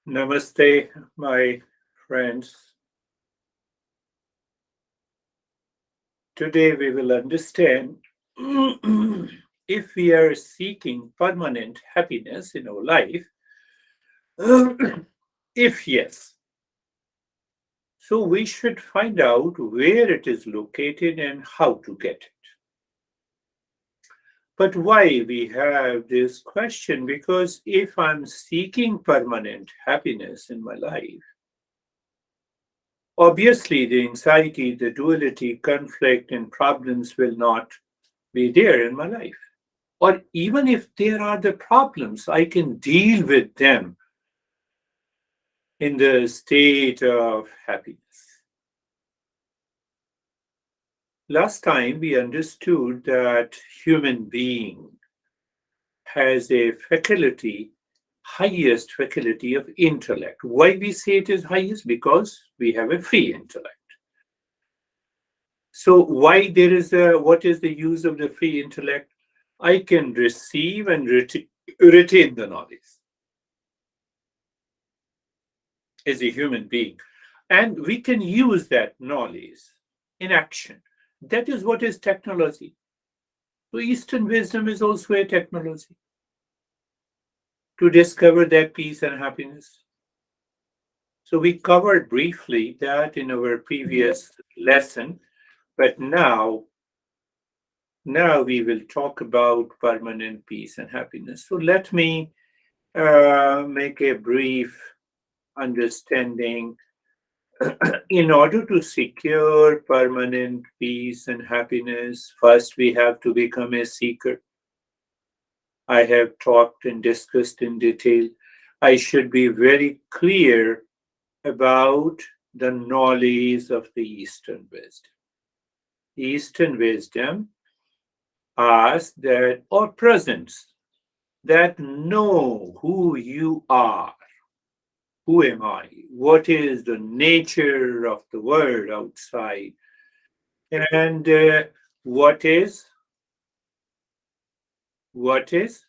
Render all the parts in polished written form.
Namaste, my friends. Today we will understand if we are seeking permanent happiness in our life. If yes, so we should find out where it is located and how to get it. But why we have this question? Because if I'm seeking permanent happiness in my life, obviously the anxiety, the duality, conflict, and problems will not be there in my life. Or even if there are the problems, I can deal with them in the state of happiness. Last time we understood that human being has a faculty, highest faculty of intellect. Why we say it is highest? Because we have a free intellect. So why there is a what is the use of the free intellect? I can receive and retain the knowledge as a human being. And we can use that knowledge in action. That is what is technology. So Eastern wisdom is also a technology to discover that peace and happiness. So we covered briefly that in our previous lesson, but now we will talk about permanent peace and happiness. So let me make a brief understanding. In order to secure permanent peace and happiness, first we have to become a seeker. I have talked and discussed in detail. I should be very clear about the knowledge of the Eastern wisdom. Eastern wisdom asks that, or presents, that know who you are. Who am I? What is the nature of the world outside? And what is what is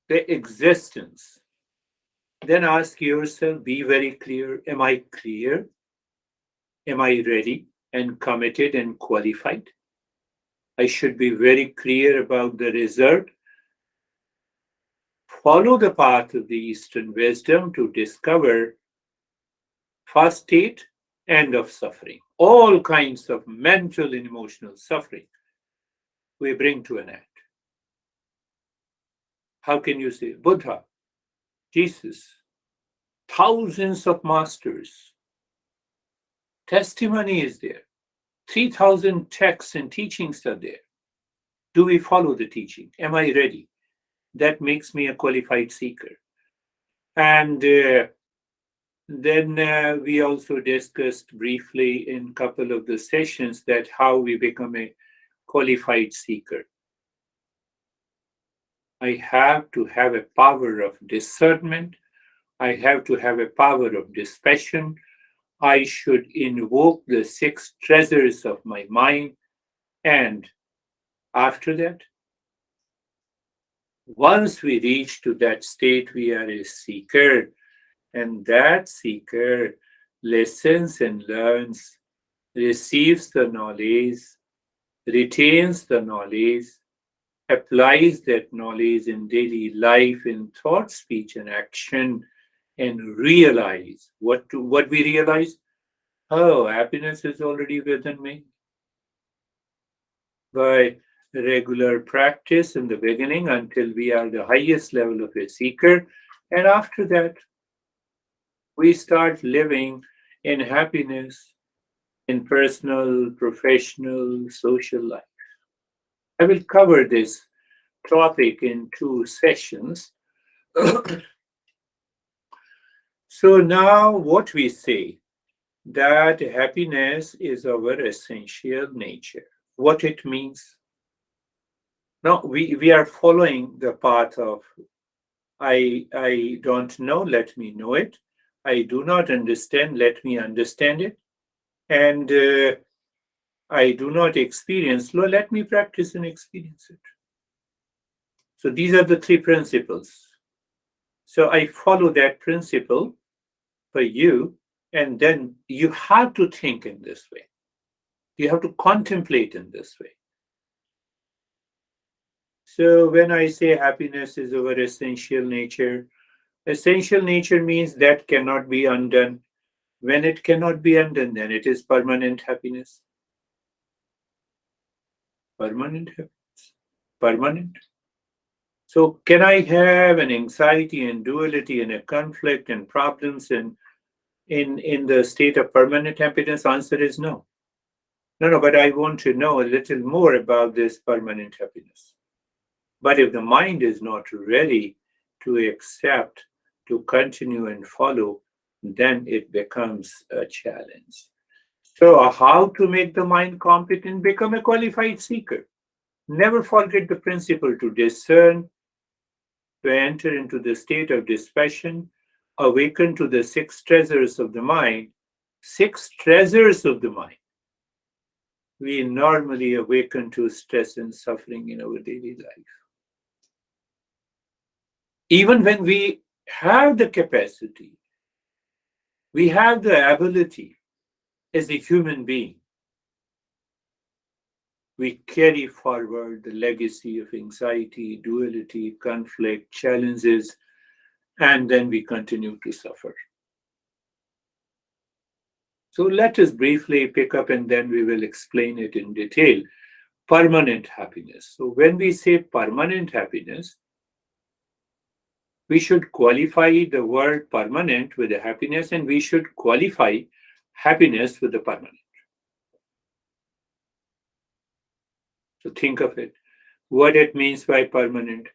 the existence? Then ask yourself, be very clear. Am I clear? Am I ready and committed and qualified? I should be very clear about the result. Follow the path of the Eastern wisdom to discover first state, end of suffering. All kinds of mental and emotional suffering we bring to an end. How can you say Buddha, Jesus, thousands of masters? Testimony is there. 3,000 texts and teachings are there. Do we follow the teaching? Am I ready? That makes me a qualified seeker. And then we also discussed briefly in a couple of the sessions that how we become a qualified seeker. I have to have a power of discernment. I have to have a power of dispassion. I should invoke the six treasures of my mind. And after that, once we reach to that state, we are a seeker. And that seeker listens and learns, receives the knowledge, retains the knowledge, applies that knowledge in daily life, in thought, speech, and action, and realize what we realize. Oh, happiness is already within me. By regular practice in the beginning until we are the highest level of a seeker, and after that, we start living in happiness in personal, professional, social life. I will cover this topic in two sessions. So now what we say that happiness is our essential nature. What it means? Now we are following the path of I don't know, let me know it. I do not understand, let me understand it. And I do not experience, let me practice and experience it. So these are the three principles. So I follow that principle for you, and then you have to think in this way. You have to contemplate in this way. So when I say happiness is our essential nature means that cannot be undone. When it cannot be undone, then it is permanent happiness. Permanent happiness. Permanent. So can I have an anxiety and duality and a conflict and problems and in the state of permanent happiness? Answer is no. No, but I want to know a little more about this permanent happiness. But if the mind is not ready to accept, to continue and follow, then it becomes a challenge. So, how to make the mind competent? Become a qualified seeker. Never forget the principle to discern, to enter into the state of dispassion, awaken to the six treasures of the mind. Six treasures of the mind. We normally awaken to stress and suffering in our daily life. Even when we have the capacity, we have the ability as a human being, we carry forward the legacy of anxiety, duality, conflict, challenges, and then we continue to suffer. So let us briefly pick up and then we will explain it in detail. Permanent happiness. So when we say permanent happiness, we should qualify the word permanent with the happiness, and we should qualify happiness with the permanent. So think of it. What it means by permanent.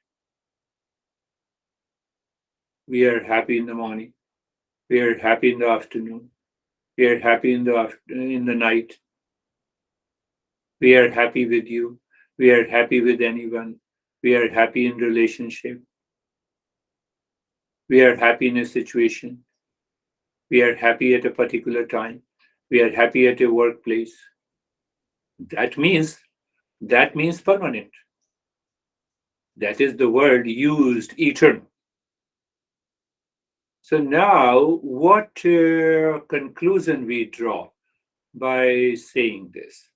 We are happy in the morning. We are happy in the afternoon. We are happy in the night. We are happy with you. We are happy with anyone. We are happy in relationship. We are happy in a situation. We are happy at a particular time. We are happy at a workplace. That means permanent. That is the word used, eternal. So now, what conclusion we draw by saying this?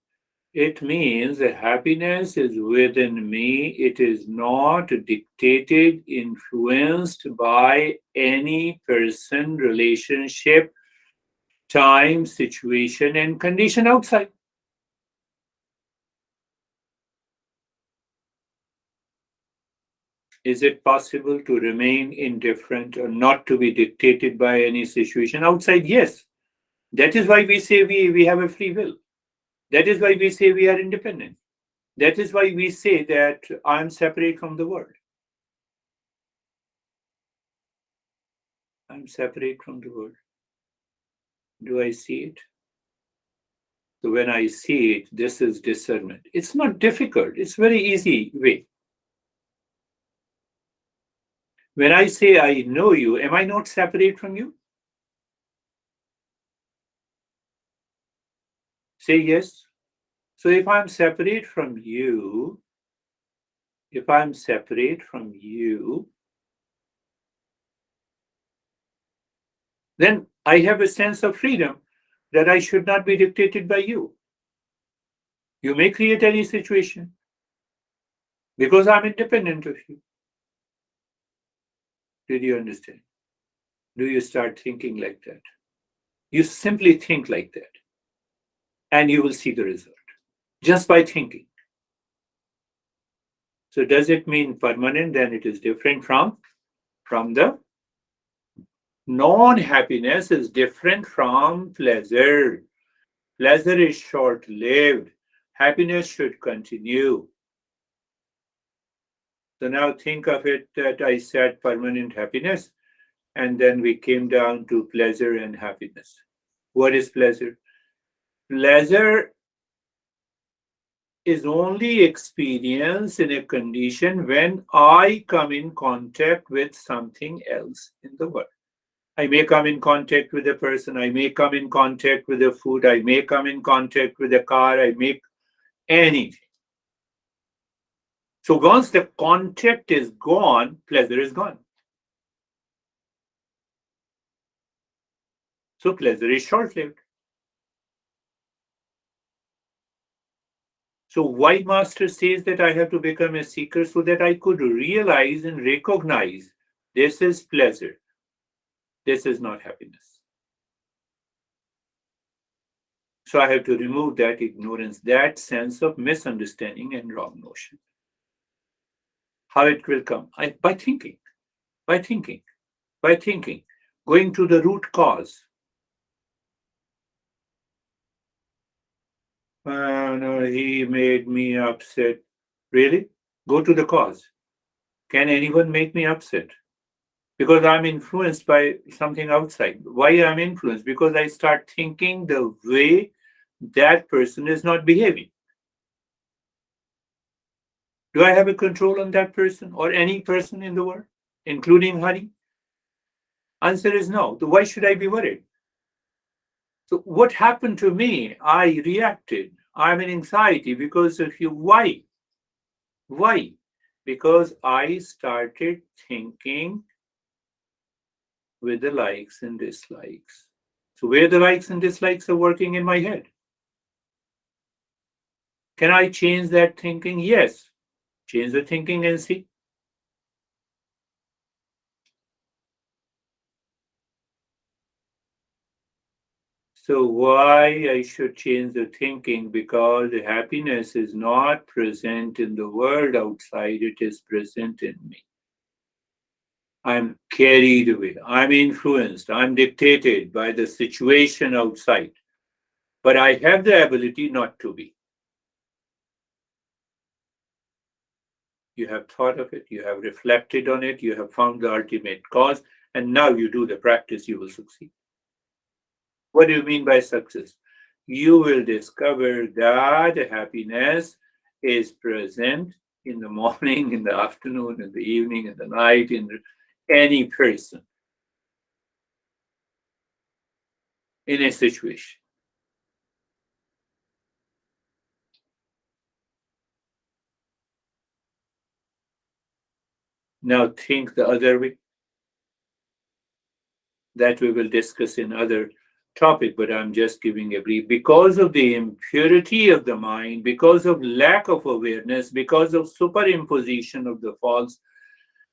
It means that happiness is within me. It is not dictated, influenced by any person, relationship, time, situation, and condition outside. Is it possible to remain indifferent or not to be dictated by any situation outside? Yes. That is why we say we have a free will. That is why we say we are independent. That is why we say that I am separate from the world. I'm separate from the world. Do I see it? So when I see it, this is discernment. It's not difficult. It's very easy way. When I say I know you, am I not separate from you? Say yes. So if I'm separate from you, then I have a sense of freedom that I should not be dictated by you. You may create any situation because I'm independent of you. Did you understand? Do you start thinking like that? You simply think like that, and you will see the result just by thinking. So does it mean permanent? Then it is different from the non-happiness is different from pleasure. Pleasure is short-lived. Happiness should continue. So now think of it that I said permanent happiness, and then we came down to pleasure and happiness. What is pleasure? Pleasure is only experienced in a condition when I come in contact with something else in the world. I may come in contact with a person, I may come in contact with a food, I may come in contact with a car, I may anything. So once the contact is gone, pleasure is gone. So pleasure is short-lived. So why Master says that I have to become a seeker so that I could realize and recognize this is pleasure, this is not happiness. So I have to remove that ignorance, that sense of misunderstanding and wrong notion. How it will come? By thinking, by thinking, by thinking, going to the root cause. No, he made me upset. Really? Go to the cause. Can anyone make me upset? Because I'm influenced by something outside. Why I'm influenced? Because I start thinking the way that person is not behaving. Do I have a control on that person or any person in the world, including Hari? Answer is no. So why should I be worried? So what happened to me? I reacted. I'm in anxiety because of you. Why? Why? Because I started thinking with the likes and dislikes. So where the likes and dislikes are working in my head. Can I change that thinking? Yes. Change the thinking and see. So why I should change the thinking? Because the happiness is not present in the world outside, it is present in me. I'm carried away. I'm influenced. I'm dictated by the situation outside. But I have the ability not to be. You have thought of it, you have reflected on it, you have found the ultimate cause, and now you do the practice, you will succeed. What do you mean by success? You will discover that happiness is present in the morning, in the afternoon, in the evening, in the night, in any person, in a situation. Now think the other way. That we will discuss in other topic, but I'm just giving a brief. Because of the impurity of the mind, because of lack of awareness, because of superimposition of the false,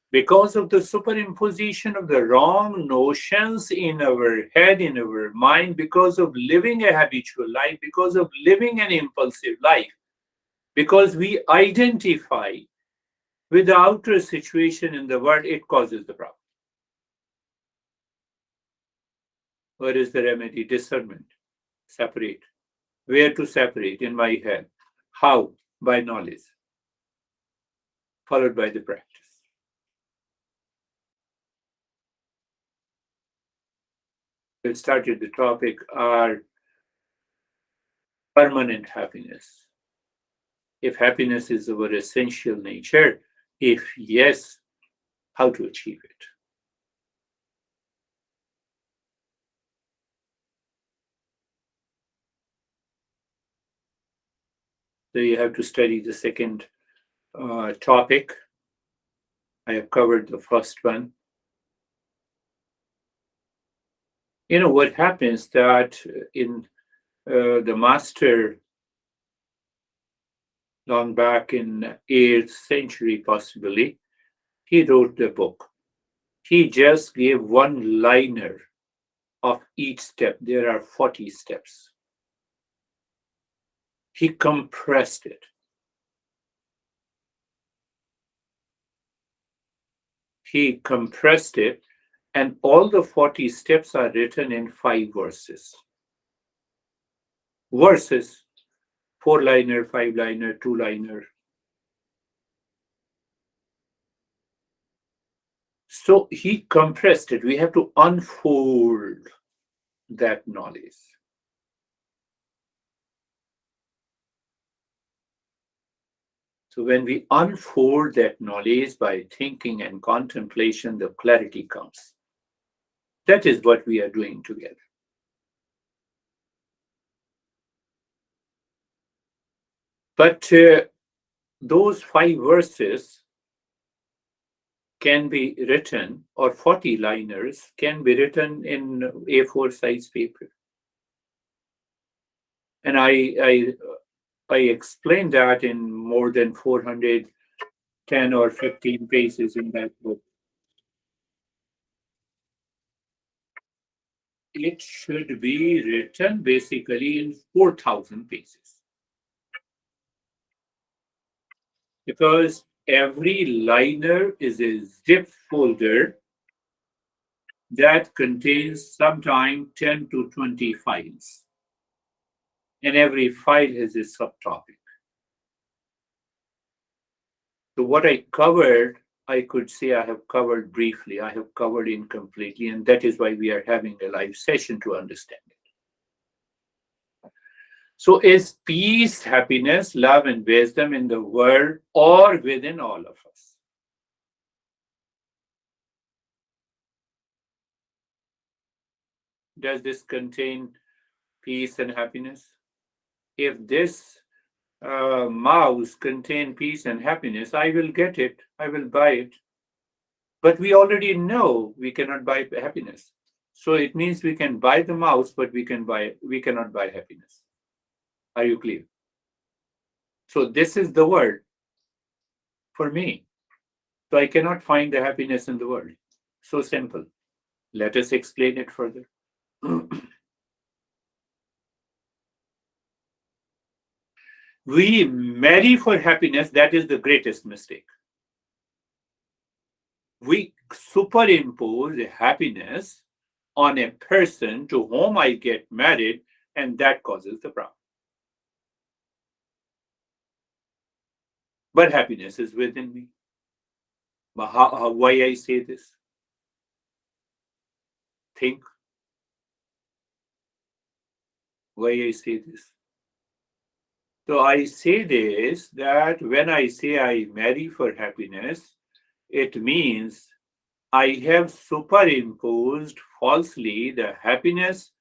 because of the superimposition of the wrong notions in our head, in our mind, because of living a habitual life, because of living an impulsive life, because we identify with the outer situation in the world, it causes the problem. What is the remedy? Discernment. Separate. Where to separate in my head? How? By knowledge, followed by the practice. We started the topic are permanent happiness. If happiness is our essential nature, if yes, how to achieve it? So you have to study the second topic. I have covered the first one. You know what happens that in the master long back in 8th century possibly, he wrote the book. He just gave one liner of each step. There are 40 steps. He compressed it. He compressed it, and all the 40 steps are written in 5 verses. Verses, 4 liner, 5 liner, 2 liner. So he compressed it. We have to unfold that knowledge. So when we unfold that knowledge by thinking and contemplation, the clarity comes. That is what we are doing together. But those 5 verses can be written, or 40 liners can be written in A4 size paper. And I explained that in more than 410 or 15 pages in that book. It should be written basically in 4,000 pages, because every liner is a zip folder that contains sometime 10 to 20 files, and every file has a subtopic. So what I covered, I could say I have covered briefly, I have covered incompletely, and that is why we are having a live session to understand it. So is peace, happiness, love, and wisdom in the world or within all of us? Does this contain peace and happiness? If this mouse contain peace and happiness, I will get it, I will buy it. But we already know we cannot buy happiness. So it means we can buy the mouse, but we cannot buy happiness. Are you clear? So this is the world for me. So I cannot find the happiness in the world. So simple. Let us explain it further. We marry for happiness. That is the greatest mistake. We superimpose a happiness on a person to whom I get married, and that causes the problem. But happiness is within me. But why I say this? Think why I say this. So I say this, that when I say I marry for happiness, it means I have superimposed falsely the happiness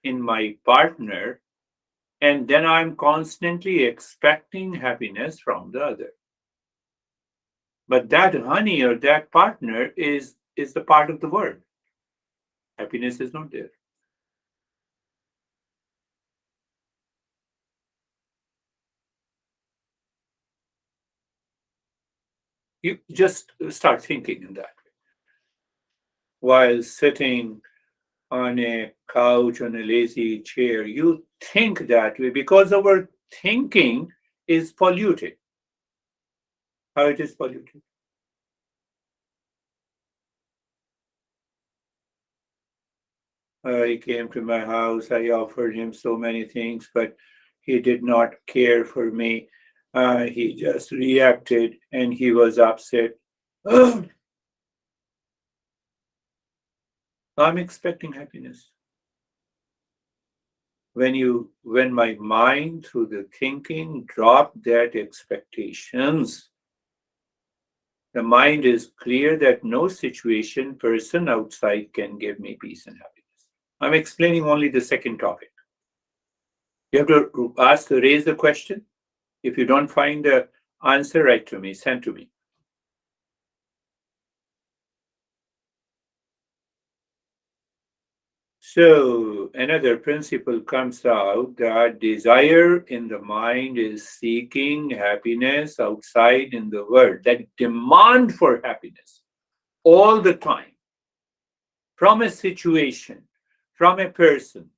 in my partner, and then I'm constantly expecting happiness from the other. But that honey or that partner is the part of the world. Happiness is not there. You just start thinking in that way. While sitting on a couch, on a lazy chair, you think that way because our thinking is polluted. How it is polluted? He came to my house. I offered him so many things, but he did not care for me. He just reacted and he was upset. I'm expecting happiness. When my mind through the thinking dropped that expectations, the mind is clear that no situation, person outside can give me peace and happiness. I'm explaining only the second topic. You have to raise the question. If you don't find the answer, write to me, send to me. So another principle comes out that desire in the mind is seeking happiness outside in the world, that demand for happiness all the time from a situation, from a person,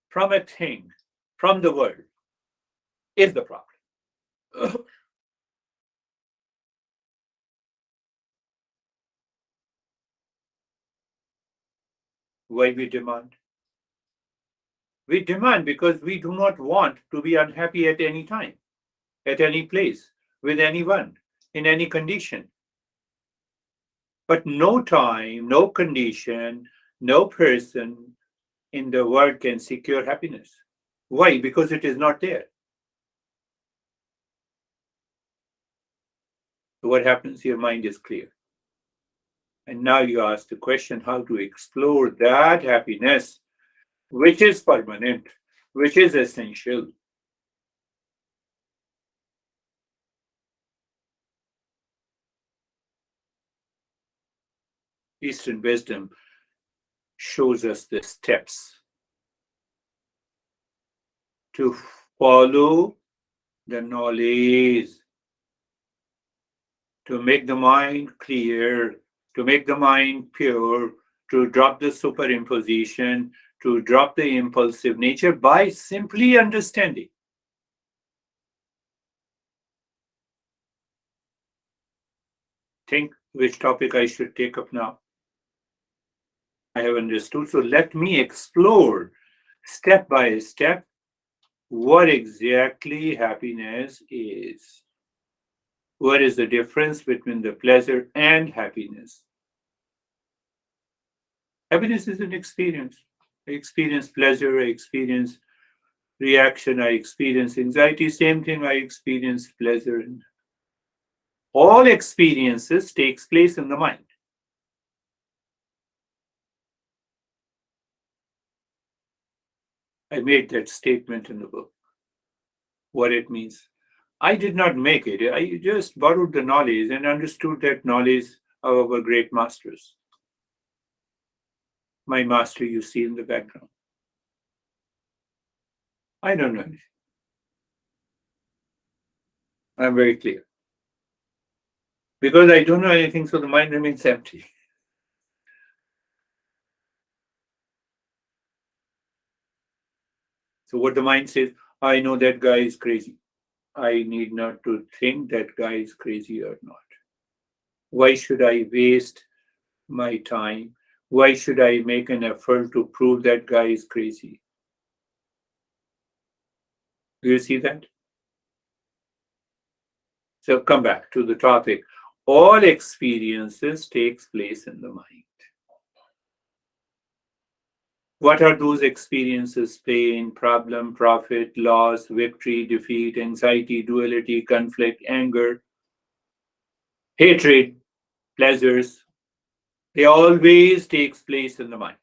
from a thing, from the world is the problem. Why we demand? We demand because we do not want to be unhappy at any time, at any place, with anyone, in any condition. But no time, no condition, no person in the world can secure happiness. Why? Because it is not there. So what happens? Your mind is clear. And now you ask the question how to explore that happiness, which is permanent, which is essential. Eastern wisdom shows us the steps to follow the knowledge, to make the mind clear, to make the mind pure, to drop the superimposition, to drop the impulsive nature by simply understanding. Think which topic I should take up now. I have understood. So let me explore step by step what exactly happiness is. What is the difference between the pleasure and happiness? Happiness is an experience. I experience pleasure, I experience reaction, I experience anxiety, same thing I experience pleasure. And all experiences takes place in the mind. I made that statement in the book, what it means. I did not make it. I just borrowed the knowledge and understood that knowledge of our great masters. My master you see in the background. I don't know anything. I'm very clear. Because I don't know anything, so the mind remains empty. So what the mind says, I know that guy is crazy. I need not to think that guy is crazy or not. Why should I waste my time? Why should I make an effort to prove that guy is crazy? Do you see that? So come back to the topic. All experiences takes place in the mind. What are those experiences? Pain, problem, profit, loss, victory, defeat, anxiety, duality, conflict, anger, hatred, pleasures. They always takes place in the mind.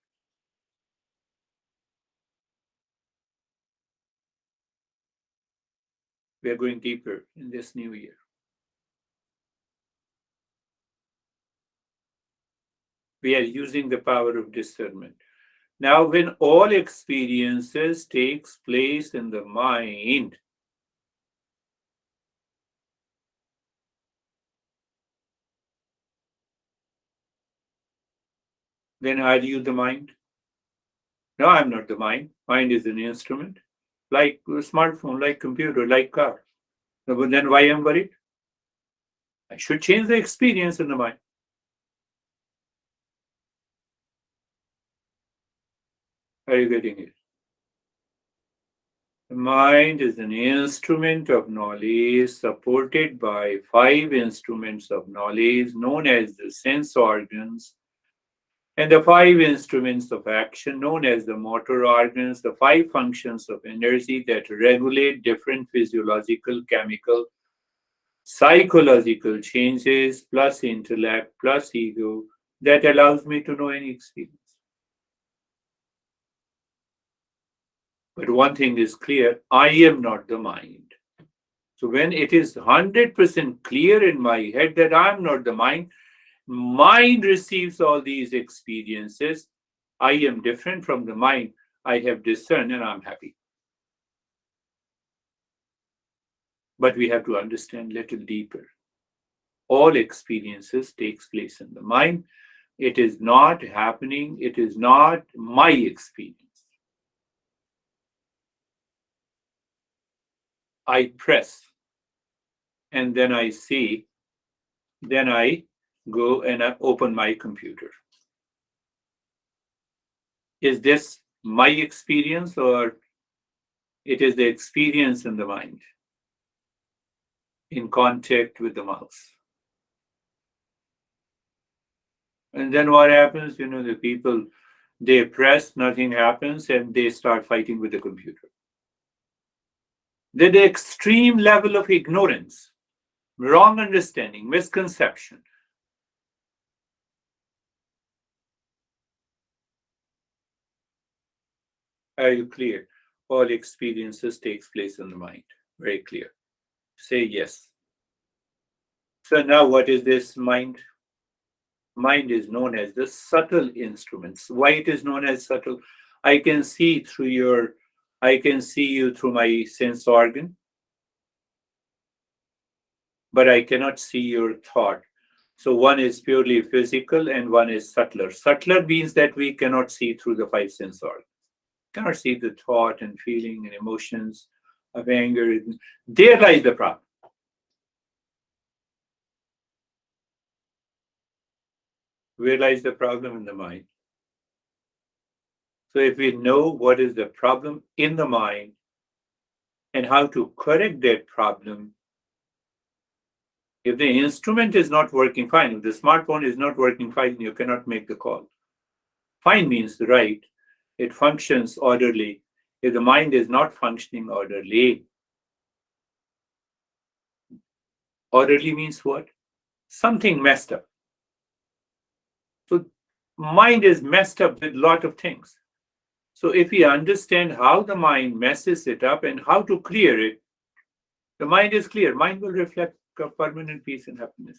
We are going deeper in this new year. We are using the power of discernment. Now, when all experiences takes place in the mind, then are you the mind? No, I'm not the mind. Mind is an instrument, like a smartphone, like computer, like car. No, but then why I'm worried? I should change the experience in the mind. Are you getting it? The mind is an instrument of knowledge supported by five instruments of knowledge known as the sense organs, and the five instruments of action known as the motor organs, the five functions of energy that regulate different physiological, chemical, psychological changes, plus intellect, plus ego, that allows me to know any experience. But one thing is clear, I am not the mind. So when it is 100% clear in my head that I am not the mind receives all these experiences. I am different from the mind. I have discerned and I'm happy. But we have to understand a little deeper. All experiences takes place in the mind. It is not happening. It is not my experience. I press and then I see, then I go and I open my computer. Is this my experience or it is the experience in the mind in contact with the mouse? And then what happens? The people, they press, nothing happens, and they start fighting with the computer. The extreme level of ignorance, wrong understanding, misconception. Are you clear? All experiences takes place in the mind. Very clear. Say yes. So now what is this mind? Mind is known as the subtle instruments. Why it is known as subtle? I can see through your, I can see you through my sense organ, but I cannot see your thought. So one is purely physical and one is subtler. Subtler means that we cannot see through the five sense organs. Cannot see the thought and feeling and emotions of anger. There lies the problem. Where lies the problem? In the mind. So if we know what is the problem in the mind and how to correct that problem, if the instrument is not working fine, if the smartphone is not working fine, you cannot make the call. Fine means right. It functions orderly. If the mind is not functioning orderly, orderly means what? Something messed up. So mind is messed up with a lot of things. So if we understand how the mind messes it up and how to clear it, the mind is clear. Mind will reflect permanent peace and happiness.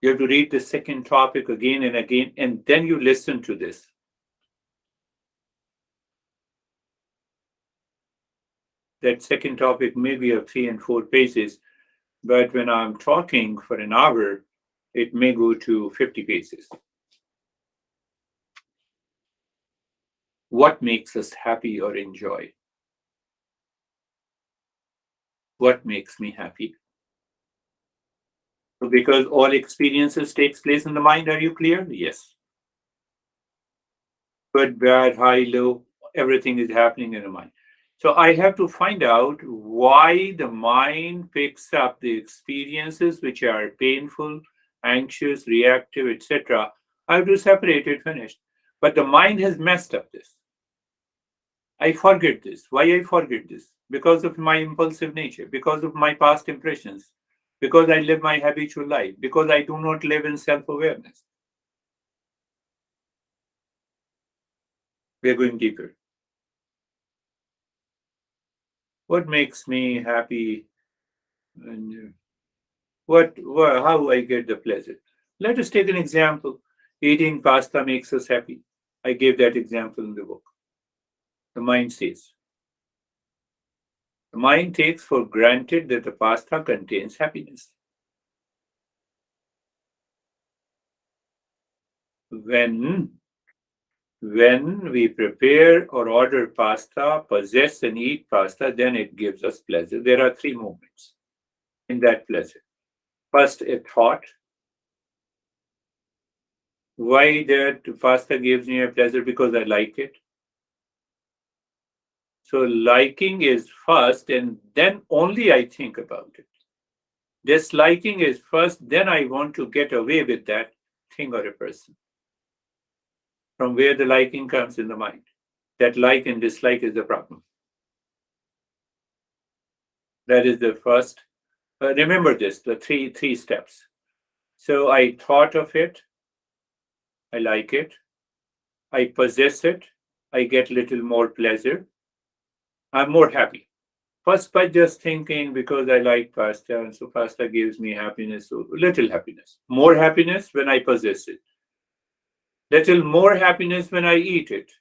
You have to read the second topic again and again, and then you listen to this. That second topic may be of 3 and 4 pages, but when I'm talking for an hour, it may go to 50 pages. What makes us happy or enjoy? What makes me happy? So because all experiences takes place in the mind, are you clear? Yes. Good, bad, high, low, everything is happening in the mind. So I have to find out why the mind picks up the experiences which are painful, anxious, reactive, etc. I have to separate it, finished. But the mind has messed up this. I forget this. Why I forget this? Because of my impulsive nature, because of my past impressions, because I live my habitual life, because I do not live in self-awareness. We are going deeper. What makes me happy and how I get the pleasure? Let us take an example. Eating pasta makes us happy. I gave that example in the book. The mind says. The mind takes for granted that the pasta contains happiness. When we prepare or order pasta, possess and eat pasta, then it gives us pleasure. There are 3 moments in that pleasure. First, a thought. Why that pasta gives me a pleasure? Because I like it. So liking is first, and then only I think about it. Disliking is first, then I want to get away with that thing or a person. From where the liking comes in the mind. That like and dislike is the problem. That is the first. Remember this, the three steps. So I thought of it, I like it, I possess it, I get little more pleasure, I'm more happy. First, by just thinking, because I like pasta, and so pasta gives me happiness, so little happiness. More happiness when I possess it. Little more happiness when I eat it.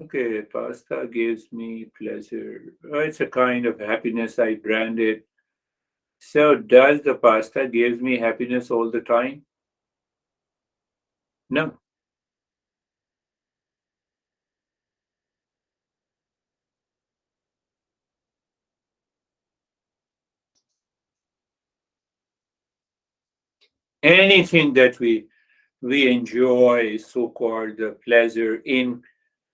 Okay, pasta gives me pleasure. It's a kind of happiness, I brand it. So does the pasta gives me happiness all the time? No. Anything that we enjoy, so-called the pleasure in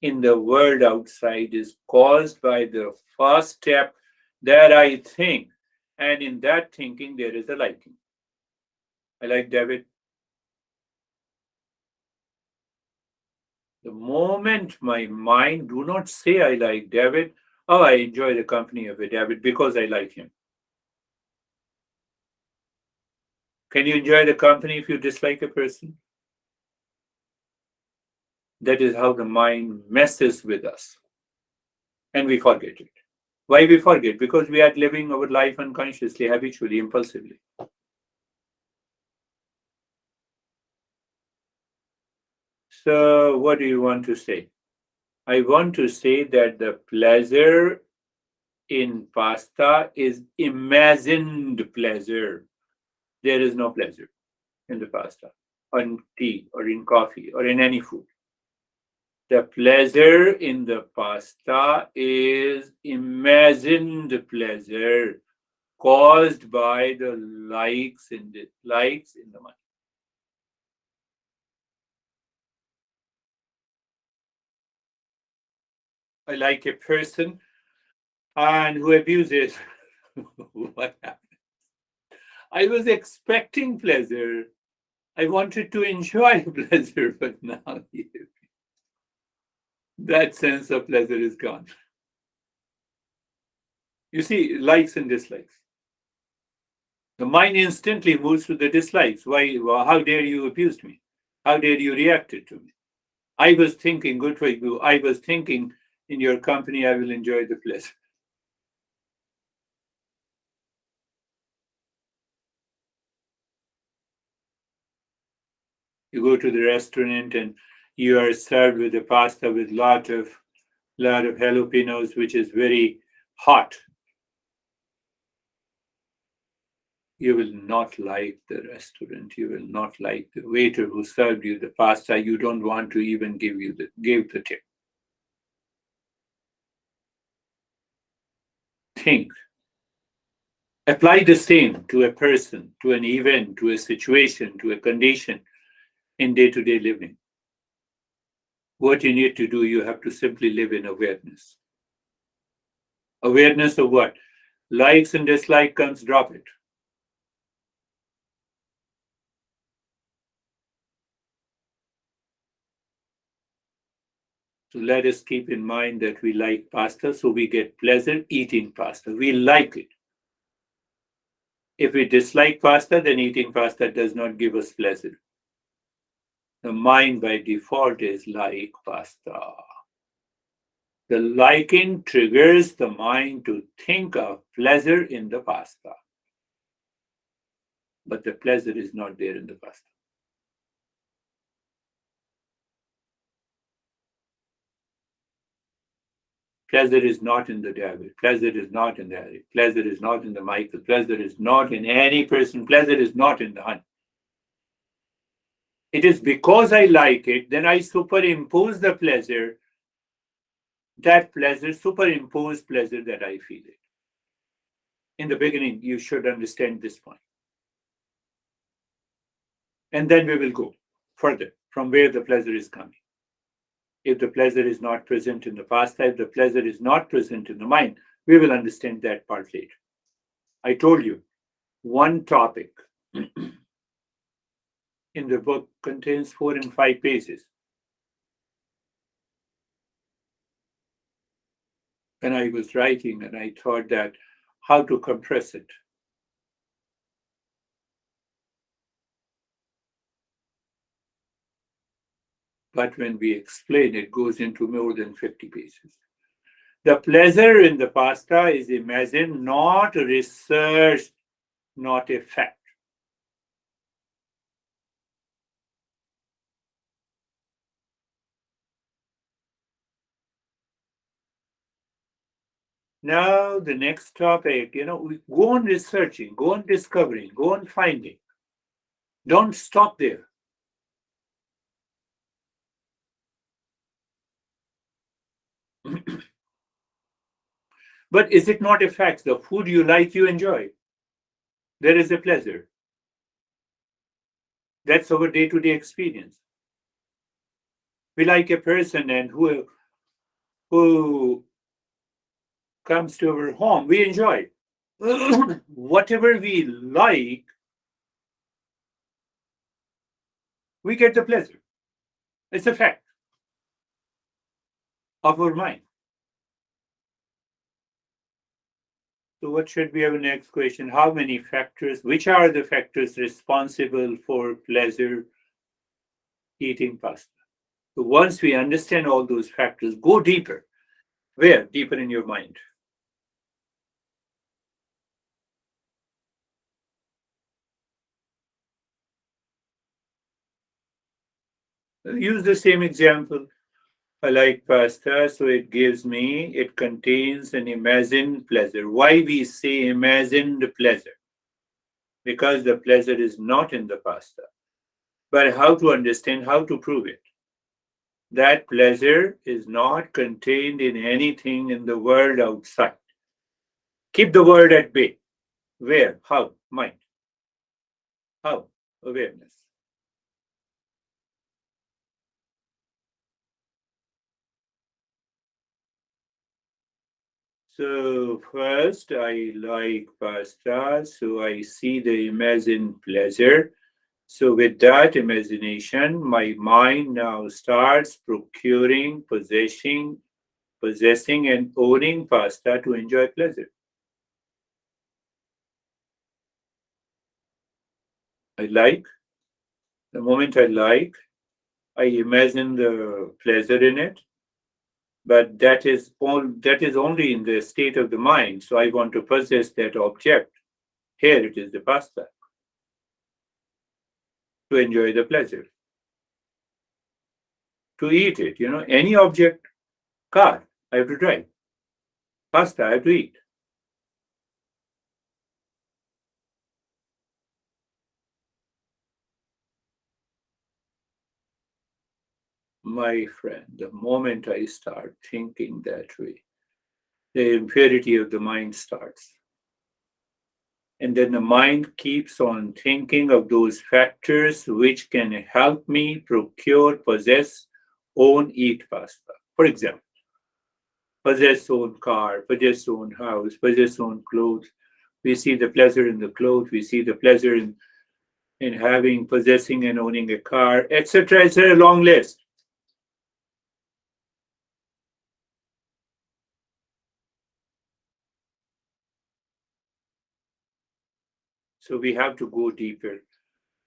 the world outside is caused by the first step that I think. And in that thinking, there is a liking. I like David. The moment my mind do not say I like David, oh, I enjoy the company of a David because I like him. Can you enjoy the company if you dislike a person? That is how the mind messes with us. And we forget it. Why we forget? Because we are living our life unconsciously, habitually, impulsively. So, what do you want to say? I want to say that the pleasure in pasta is imagined pleasure. There is no pleasure in the pasta, or in tea, or in coffee, or in any food. The pleasure in the pasta is imagined pleasure caused by the likes in the mind. I like a person and who abuses. What happened? I was expecting pleasure. I wanted to enjoy pleasure, but now that sense of pleasure is gone. You see, likes and dislikes. The mind instantly moves to the dislikes. Why? How dare you abuse me? How dare you react to me? I was thinking, good for you. I was thinking in your company, I will enjoy the pleasure. You go to the restaurant and you are served with a pasta with lot of jalapenos, which is very hot. You will not like the restaurant. You will not like the waiter who served you the pasta. You don't want to even give the tip. Think. Apply the same to a person, to an event, to a situation, to a condition in day-to-day living. What you need to do, you have to simply live in awareness. Awareness of what? Likes and dislike comes, drop it. So let us keep in mind that we like pasta, so we get pleasure eating pasta. We like it. If we dislike pasta, then eating pasta does not give us pleasure. The mind by default is like pasta. The liking triggers the mind to think of pleasure in the pasta, but the pleasure is not there in the pasta. Pleasure is not in the devil. Pleasure is not in the Harry. Pleasure is not in the Michael. Pleasure is not in any person. Pleasure is not in the hunt. It is because I like it, then I superimpose the pleasure, that pleasure, superimpose pleasure that I feel it. In the beginning, you should understand this point. And then we will go further from where the pleasure is coming. If the pleasure is not present in the past life, the pleasure is not present in the mind, we will understand that part later. I told you, one topic in the book contains 4 and 5 pages. And I was writing and I thought that how to compress it. But when we explain, it goes into more than 50 pages. The pleasure in the pasta is imagined, not researched, not a fact. Now, the next topic, we go on researching, go on discovering, go on finding. Don't stop there. But is it not a fact? The food you like, you enjoy. There is a pleasure. That's our day-to-day experience. We like a person and who comes to our home, we enjoy. Whatever we like, we get the pleasure. It's a fact of our mind. So, what should be our next question? How many factors, which are the factors responsible for pleasure eating pasta? So, once we understand all those factors, go deeper. Where? Deeper in your mind. Use the same example. I like pasta, so it contains an imagined pleasure. Why we say imagined pleasure? Because the pleasure is not in the pasta. But how to understand, how to prove it? That pleasure is not contained in anything in the world outside. Keep the world at bay. Where? How? Mind. How? Awareness. So first, I like pasta, so I see the imagined pleasure. So with that imagination, my mind now starts procuring, possessing and owning pasta to enjoy pleasure. I like, the moment I like, I imagine the pleasure in it, but that is only in the state of the mind. So I want to possess that object. Here it is the pasta to enjoy the pleasure, to eat it. Any object, car, I have to drive. Pasta, I have to eat. My friend, the moment I start thinking that way, the impurity of the mind starts. And then the mind keeps on thinking of those factors which can help me procure, possess, own, eat pasta. For example, possess own car, possess own house, possess own clothes. We see the pleasure in the clothes, we see the pleasure in having, possessing, and owning a car, etc. It's a long list. So we have to go deeper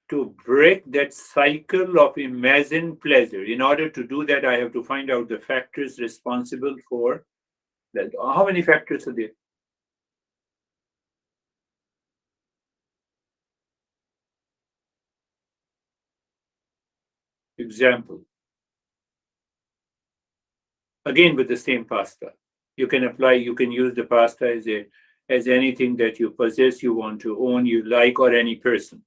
to break that cycle of imagined pleasure. In order to do that, I have to find out the factors responsible for that. How many factors are there? Example. Again, with the same pasta. You can use the pasta as anything that you possess, you want to own, you like, or any person.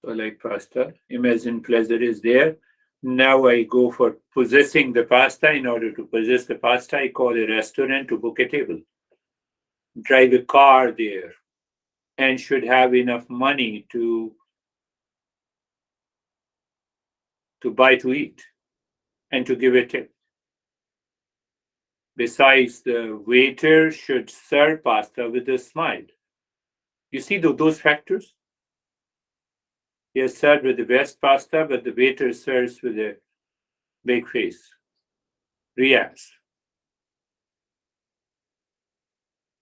So like pasta, imagine pleasure is there. Now I go for possessing the pasta. In order to possess the pasta, I call a restaurant to book a table, drive a car there, and should have enough money to buy to eat and to give a tip. Besides, the waiter should serve pasta with a smile. You see those factors? He has served with the best pasta, but the waiter serves with a big face, reacts.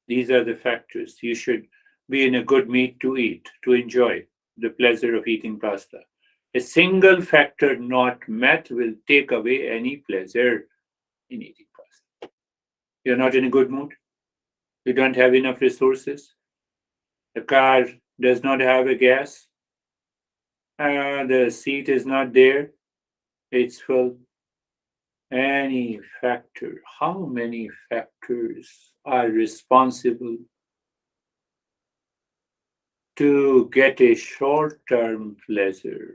These are the factors. You should be in a good mood to eat, to enjoy the pleasure of eating pasta. A single factor not met will take away any pleasure in eating pasta. You're not in a good mood. You don't have enough resources. The car does not have a gas. The seat is not there. It's full. Any factor. How many factors are responsible to get a short term pleasure?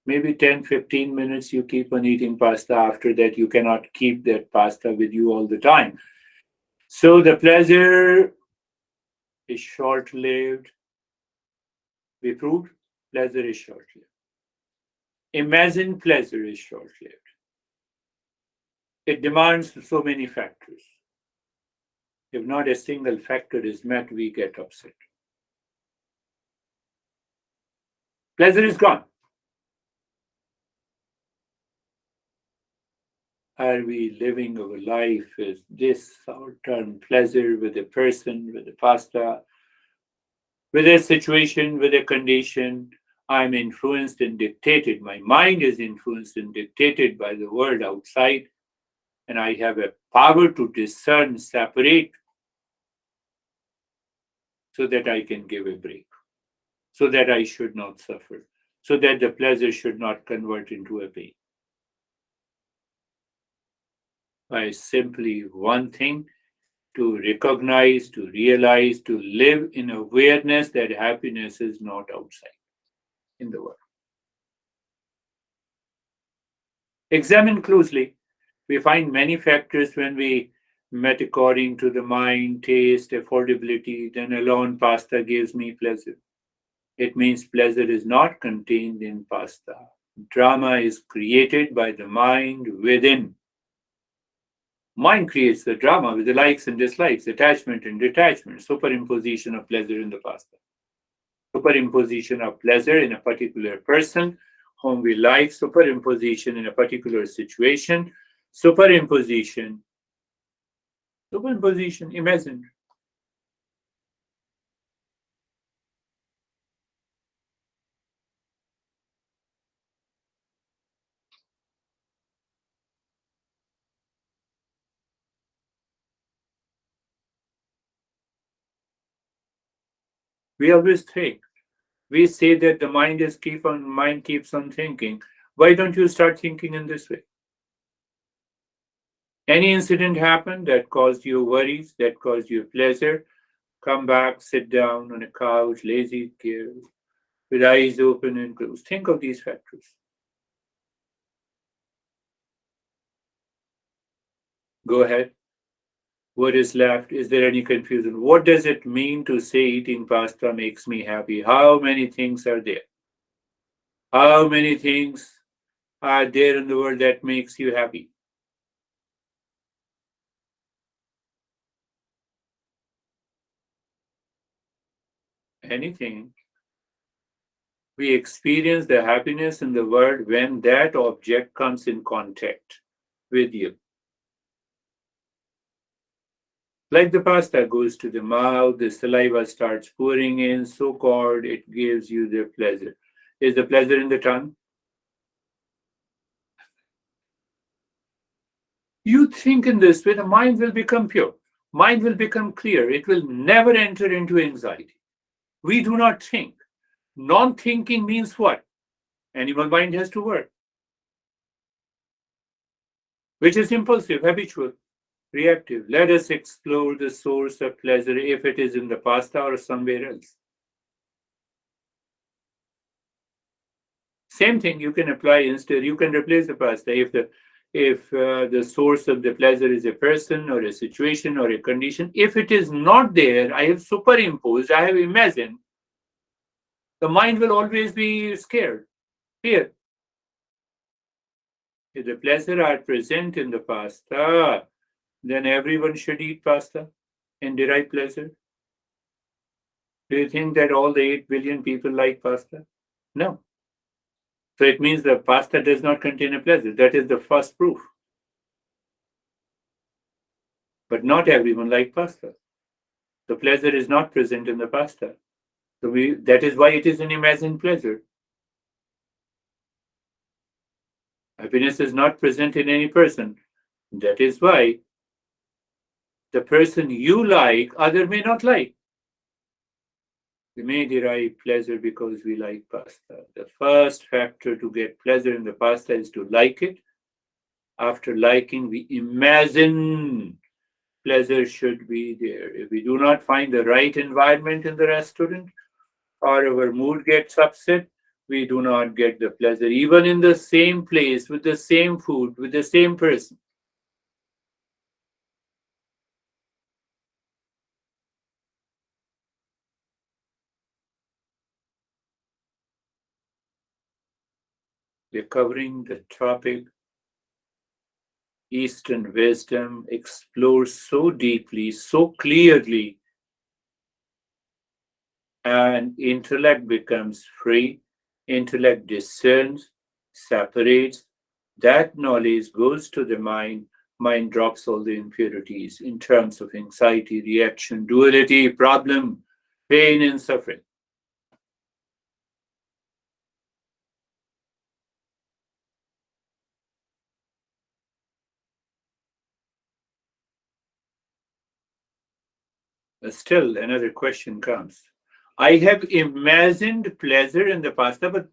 Maybe 10, 15 minutes you keep on eating pasta. After that, you cannot keep that pasta with you all the time. So the pleasure is short lived. We proved pleasure is short lived. Imagine pleasure is short lived. It demands so many factors. If not a single factor is met, we get upset. Pleasure is gone. Are we living our life as this short-term pleasure with a person, with a pasta, with a situation, with a condition? I'm influenced and dictated. My mind is influenced and dictated by the world outside, and I have a power to discern, separate, so that I can give a break, so that I should not suffer. so that the pleasure should not convert into a pain. By simply one thing, to recognize, to realize, to live in awareness that happiness is not outside in the world. Examine closely. We find many factors when we met according to the mind, taste, affordability, then alone pasta gives me pleasure. It means pleasure is not contained in pasta. Drama is created by the mind within. Mind creates the drama with the likes and dislikes, attachment and detachment, superimposition of pleasure in the pasta, superimposition of pleasure in a particular person whom we like, superimposition in a particular situation, superimposition, superimposition, imagine. We always think. We say that the mind keeps on thinking. Why don't you start thinking in this way? Any incident happened that caused you worries, that caused you pleasure, come back, sit down on a couch, lazy chair, with eyes open and closed. Think of these factors. Go ahead. What is left? Is there any confusion? What does it mean to say eating pasta makes me happy? How many things are there? How many things are there in the world that makes you happy? Anything. We experience the happiness in the world when that object comes in contact with you. Like the pasta goes to the mouth, the saliva starts pouring in, so called it gives you the pleasure. Is the pleasure in the tongue? You think in this way, the mind will become pure. Mind will become clear. It will never enter into anxiety. We do not think. Non thinking means what? Animal mind has to work, which is impulsive, habitual, reactive. Let us explore the source of pleasure if it is in the pasta or somewhere else. Same thing you can apply instead. You can replace the pasta if the source of the pleasure is a person or a situation or a condition. If it is not there, I have superimposed, I have imagined. The mind will always be scared, fear. If the pleasure are present in the pasta, then everyone should eat pasta and derive pleasure. Do you think that all the 8 billion people like pasta? No. So it means the pasta does not contain a pleasure. That is the first proof. But not everyone likes pasta. The pleasure is not present in the pasta. So that is why it is an imagined pleasure. Happiness is not present in any person. That is why the person you like, other may not like. We may derive pleasure because we like pasta. The first factor to get pleasure in the pasta is to like it. After liking, we imagine pleasure should be there. If we do not find the right environment in the restaurant, or our mood gets upset, we do not get the pleasure, even in the same place, with the same food, with the same person. We're covering the topic Eastern wisdom explores so deeply, so clearly, and intellect becomes free. Intellect discerns, separates. That knowledge goes to the mind. Mind drops all the impurities in terms of anxiety, reaction, duality, problem, pain, and suffering. Still, another question comes. I have imagined pleasure in the pasta, but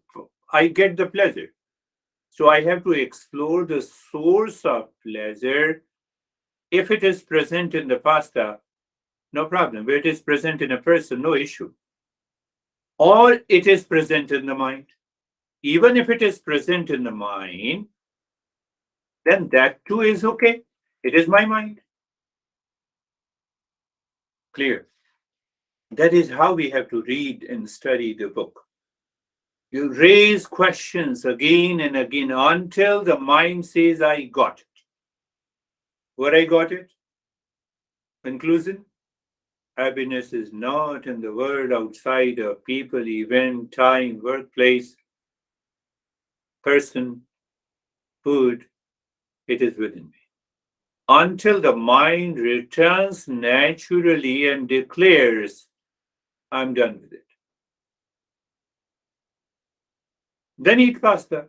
I get the pleasure. So I have to explore the source of pleasure. If it is present in the pasta, no problem. If it is present in a person, no issue. Or it is present in the mind. Even if it is present in the mind, then that too is okay. It is my mind. Clear. That is how we have to read and study the book. You raise questions again and again until the mind says, I got it. What I got it? Conclusion? Happiness is not in the world outside of people, event, time, workplace, person, food. It is within me. Until the mind returns naturally and declares, I'm done with it. Then eat pasta.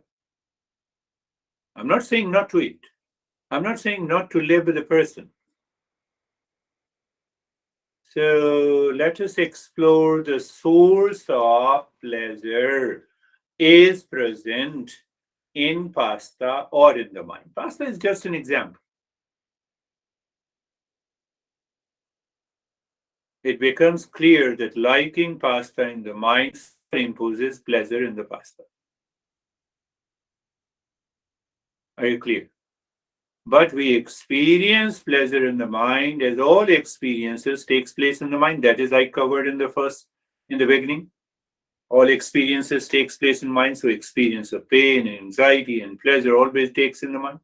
I'm not saying not to eat. I'm not saying not to live with a person. So let us explore the source of pleasure is present in pasta or in the mind. Pasta is just an example. It becomes clear that liking pasta in the mind imposes pleasure in the pasta. Are you clear? But we experience pleasure in the mind as all experiences takes place in the mind. That is I covered in the beginning. All experiences takes place in mind. So experience of pain, anxiety, and pleasure always takes in the mind.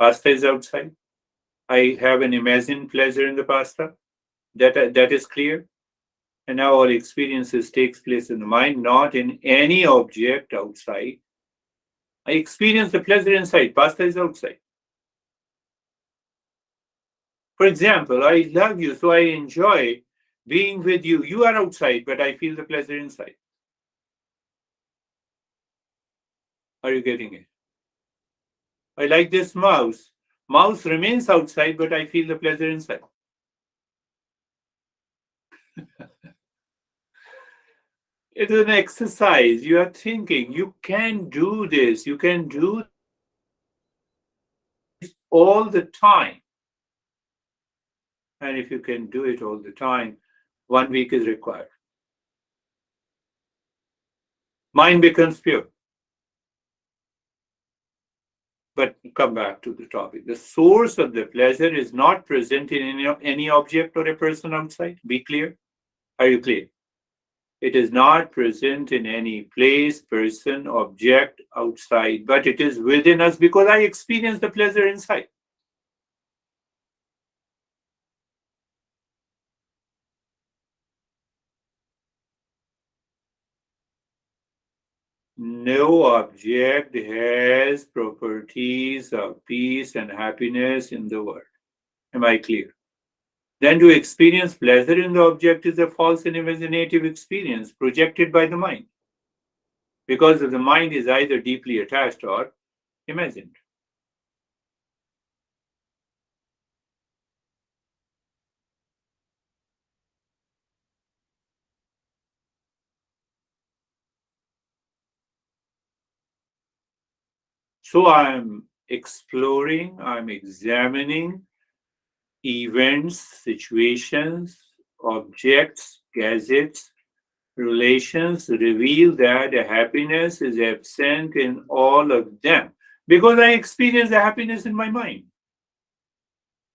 Pasta is outside. I have an imagined pleasure in the pasta. That is clear. And now all experiences takes place in the mind, not in any object outside. I experience the pleasure inside. Pasta is outside. For example, I love you, so I enjoy being with you. You are outside, but I feel the pleasure inside. Are you getting it? I like this mouse. Mouse remains outside, but I feel the pleasure inside. It is an exercise. You are thinking, you can do this. You can do this all the time. And if you can do it all the time, 1 week is required. Mind becomes pure. But come back to the topic. The source of the pleasure is not present in any object or a person outside. Be clear. Are you clear? It is not present in any place, person, object outside, but it is within us because I experience the pleasure inside. No object has properties of peace and happiness in the world. Am I clear? Then to experience pleasure in the object is a false and imaginative experience projected by the mind. Because the mind is either deeply attached or imagined. So I'm exploring, I'm examining events, situations, objects, gadgets, relations reveal that the happiness is absent in all of them because I experience the happiness in my mind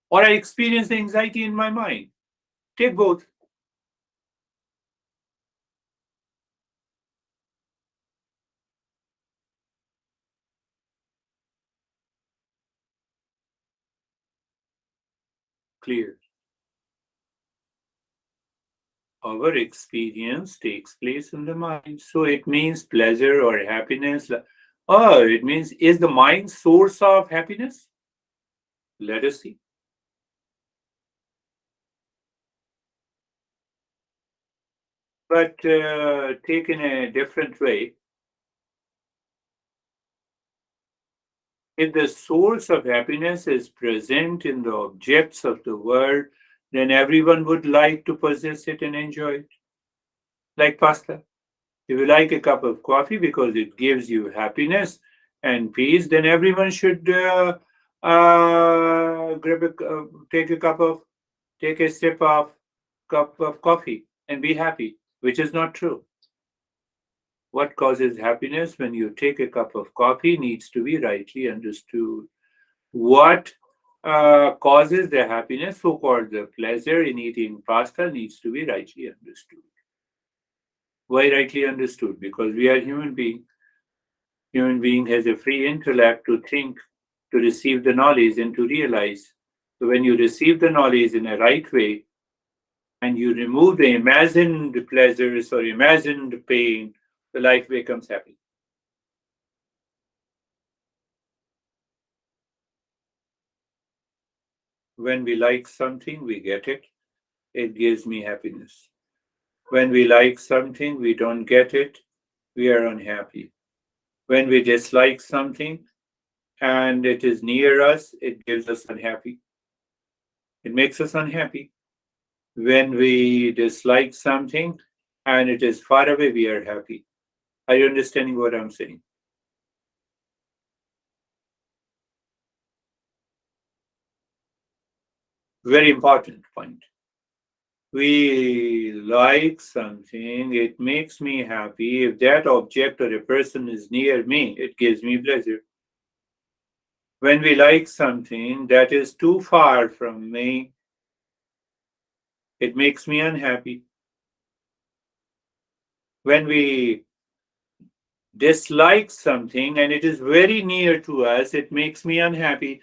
or I experience the anxiety in my mind. Take both. Clear. Our experience takes place in the mind. So it means pleasure or happiness. Oh, it means is the mind source of happiness? Let us see. But taken a different way, if the source of happiness is present in the objects of the world, then everyone would like to possess it and enjoy it, like pasta. If you like a cup of coffee because it gives you happiness and peace, then everyone should take a sip of cup of coffee and be happy, which is not true. What causes happiness when you take a cup of coffee needs to be rightly understood. What causes the happiness, so called the pleasure in eating pasta, needs to be rightly understood. Why rightly understood? Because we are human beings. Human being has a free intellect to think, to receive the knowledge and to realize. So when you receive the knowledge in a right way and you remove the imagined pleasures or imagined pain, the life becomes happy. When we like something, we get it. It gives me happiness. When we like something, we don't get it, we are unhappy. When we dislike something and it is near us, it gives us unhappy. It makes us unhappy. When we dislike something and it is far away, we are happy. Are you understanding what I'm saying? Very important point. We like something, it makes me happy. If that object or a person is near me, it gives me pleasure. When we like something that is too far from me, it makes me unhappy. When we dislike something and it is very near to us, it makes me unhappy.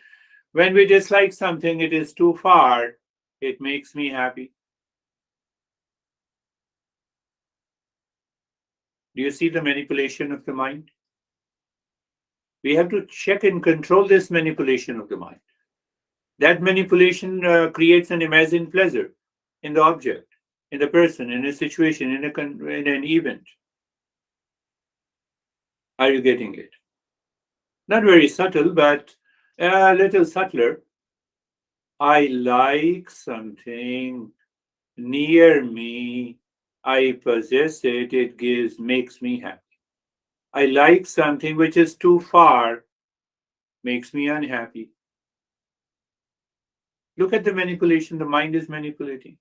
When we dislike something, it is too far, it makes me happy. Do you see the manipulation of the mind? We have to check and control this manipulation of the mind. That manipulation creates an imagined pleasure in the object, in the person, in a situation, in an event. Are you getting it? Not very subtle, but a little subtler. I like something near me. I possess it. It makes me happy. I like something which is too far, makes me unhappy. Look at the manipulation. The mind is manipulating.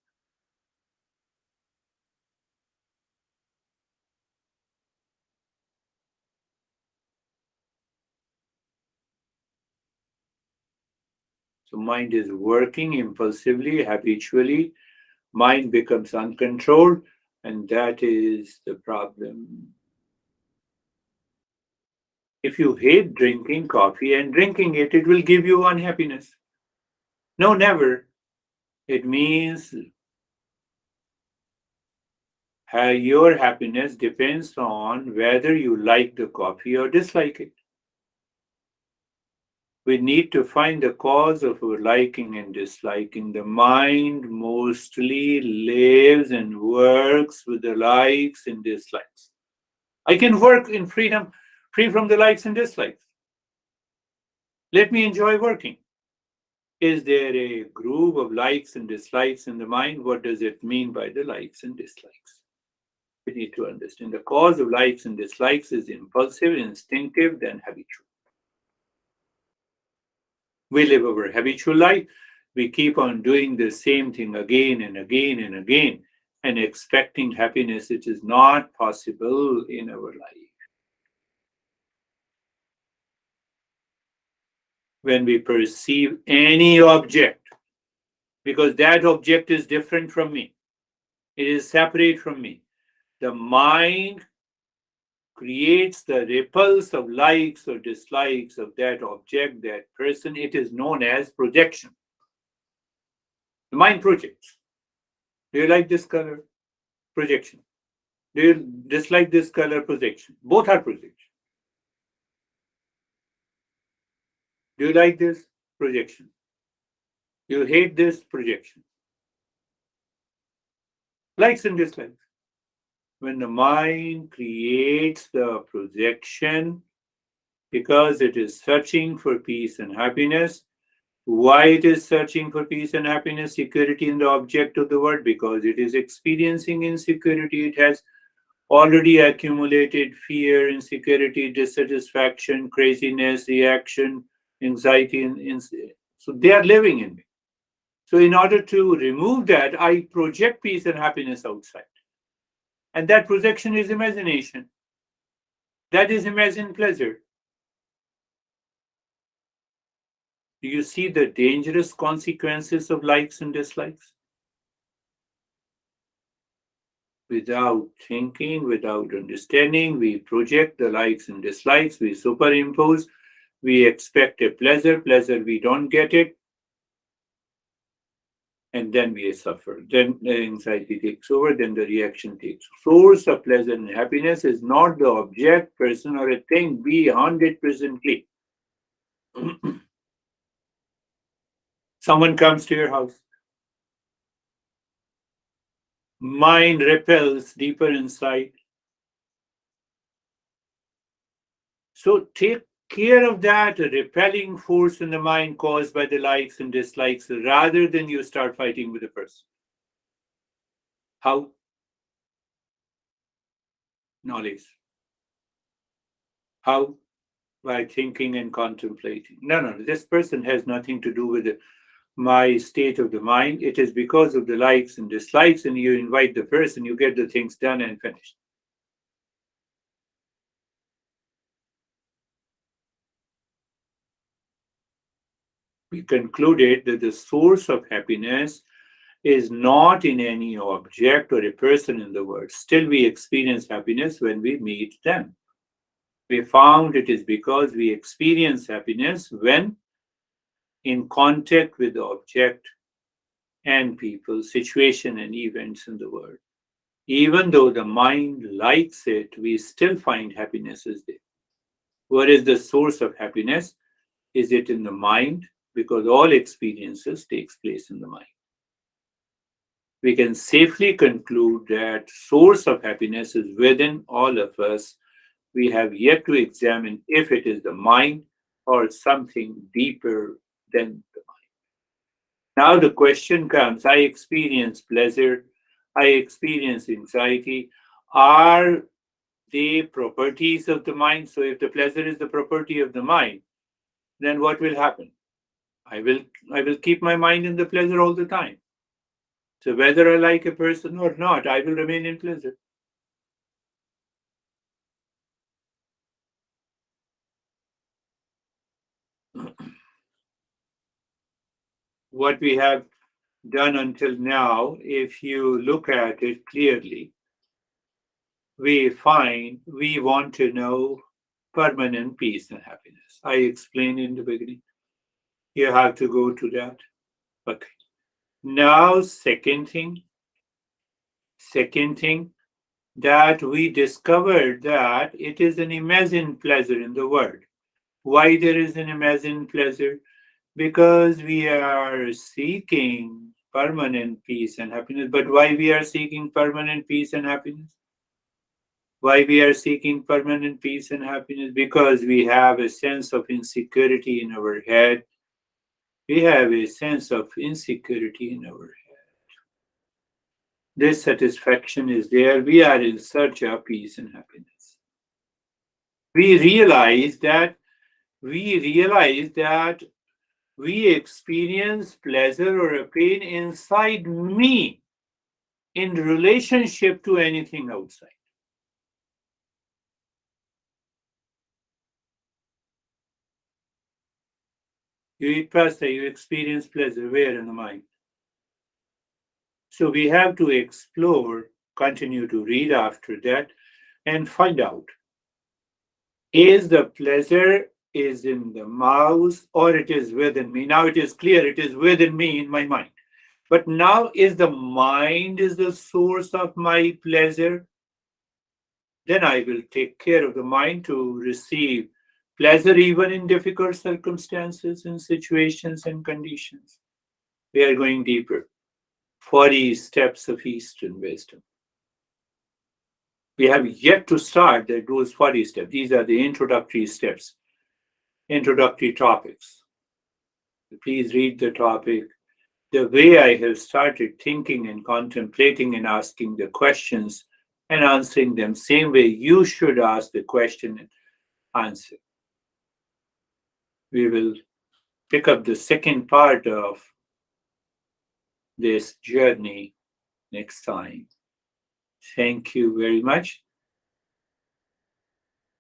So mind is working impulsively, habitually. Mind becomes uncontrolled, and that is the problem. If you hate drinking coffee and drinking it, it will give you unhappiness. No, never. It means your happiness depends on whether you like the coffee or dislike it. We need to find the cause of our liking and disliking. The mind mostly lives and works with the likes and dislikes. I can work in freedom, free from the likes and dislikes. Let me enjoy working. Is there a groove of likes and dislikes in the mind? What does it mean by the likes and dislikes? We need to understand the cause of likes and dislikes is impulsive, instinctive, then habitual. We live our habitual life. We keep on doing the same thing again and again and again and expecting happiness. It is not possible in our life. When we perceive any object, because that object is different from me, it is separate from me, the mind creates the ripples of likes or dislikes of that object, that person. It is known as projection. The mind projects. Do you like this color? Projection. Do you dislike this color? Projection. Both are projection. Do you like this? Projection. You hate this? Projection. Likes and dislikes. When the mind creates the projection because it is searching for peace and happiness, why it is searching for peace and happiness, security in the object of the world? Because it is experiencing insecurity. It has already accumulated fear, insecurity, dissatisfaction, craziness, reaction, anxiety, so they are living in me. So in order to remove that, I project peace and happiness outside. And that projection is imagination. That is imagined pleasure. Do you see the dangerous consequences of likes and dislikes? Without thinking, without understanding, we project the likes and dislikes, we superimpose, we expect a pleasure, we don't get it, and then we suffer. Then the anxiety takes over, then the reaction takes. Source of pleasure and happiness is not the object, person, or a thing. Be 100% clear. Someone comes to your house. Mind repels deeper inside. So take care of that repelling force in the mind caused by the likes and dislikes rather than you start fighting with the person. How? Knowledge. How? By thinking and contemplating. No. This person has nothing to do with my state of the mind. It is because of the likes and dislikes, and you invite the person, you get the things done and finished. We concluded that the source of happiness is not in any object or a person in the world. Still, we experience happiness when we meet them. We found it is because we experience happiness when in contact with the object and people, situation, and events in the world. Even though the mind likes it, we still find happiness is there. What is the source of happiness? Is it in the mind? Because all experiences takes place in the mind. We can safely conclude that source of happiness is within all of us. We have yet to examine if it is the mind or something deeper than the mind. Now the question comes, I experience pleasure, I experience anxiety. Are they properties of the mind? So if the pleasure is the property of the mind, then what will happen? I will keep my mind in the pleasure all the time. So whether I like a person or not, I will remain in pleasure. What we have done until now, if you look at it clearly, we find we want to know permanent peace and happiness. I explained in the beginning. You have to go to that. Okay. Now, second thing that we discovered that it is an imagined pleasure in the world. Why there is an imagined pleasure? Because we are seeking permanent peace and happiness. But why we are seeking permanent peace and happiness? Why we are seeking permanent peace and happiness? Because we have a sense of insecurity in our head. We have a sense of insecurity in our head. Dissatisfaction is there. We are in search of peace and happiness. We realize that we experience pleasure or a pain inside me in relationship to anything outside. You eat pasta, you experience pleasure. Where in the mind? So we have to explore, continue to read after that, and find out, is the pleasure is in the mouse or it is within me? Now it is clear it is within me in my mind. But now is the mind is the source of my pleasure? Then I will take care of the mind to receive pleasure even in difficult circumstances and situations and conditions. We are going deeper. 40 steps of Eastern wisdom. We have yet to start those 40 steps. These are the introductory steps, introductory topics. Please read the topic. The way I have started thinking and contemplating and asking the questions and answering them same way you should ask the question and answer. We will pick up the second part of this journey next time. Thank you very much.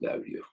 Love you.